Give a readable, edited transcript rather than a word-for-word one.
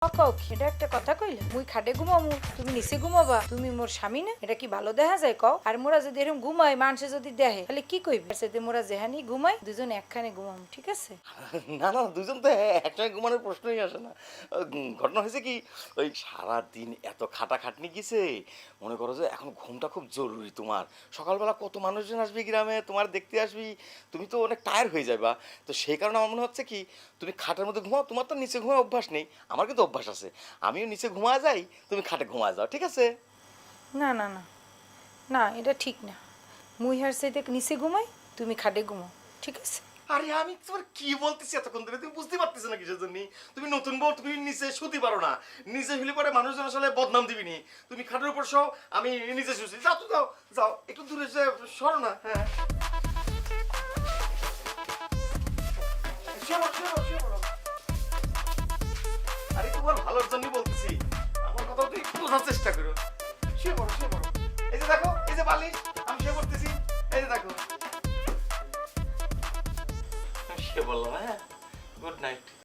কও এটা একটা কথা কইলা মুই খাটে ঘুমামু তুমি নিচে ঘুমাবা তুমি মোর স্বামী না এটা কি ভালো দেখা যায় কও আর মোরা যদি এরকম ঘুমাই মানুষে যদি দেখে তাহলে কি কইবে সেতে মোরা যেহানি ঘুমাই দুজন একখানে ঘুমামু ঠিক আছে? না না, দুজন তো একসঙ্গে ঘুমানোর প্রশ্নই আসে না। ঘটনা হয়েছে কি, ওই সারাদিন এত খাটাখাটনি গেছে, মনে করো যে এখন ঘুমটা খুব জরুরি তোমার। সকালবেলা কত মানুষজন আসবে গ্রামে, তোমার দেখতে আসবি, তুমি তো অনেক টায়ার হয়ে যাবা। তো সেই কারণে আমার মনে হচ্ছে কি, তুমি খাটের মধ্যে ঘুমাও, তোমার তো নিচে ঘুমায় অভ্যাস নেই, আমার কিন্তু অভ্যাস আছে। আমিও নিচে ঘুমা যাই, তুমি খাটে ঘুমা যাও, ঠিক আছে? না না না না এটা ঠিক না মুই হার সেতে নিচে ঘুমাই তুমি খাটে ঘুমাও ঠিক আছে? আরে আমি তোমার কি বলতেছি এতক্ষণ ধরে, তুমি বুঝতে পারতেছো না কিসের জন্য? তুমি নতুন বউ, তুমি নিচে শুতে পারো না। নিচে শুলে পরে মানুষজন আসলে বদনাম দিবি নি। তুমি খাটের উপর শো, আমি নিচে শুছি। যাও তো, যাও যাও, একটু দূরে যে সরো না। হ্যাঁ, শুয়ে পড়ো, শুয়ে পড়ো, শুয়ে পড়ো। আরে তোমার ভালোর জন্য বলতেছি, আমার কথা তুই বোঝার চেষ্টা করো। শুয়ে পড়ো, শুয়ে পড়ো। এই যে দেখো, এই যে বালিশ, আমি শুয়ে পড়তেছি। এই যে দেখো, শুয়ে পড়লাম। হ্যাঁ, গুড নাইট।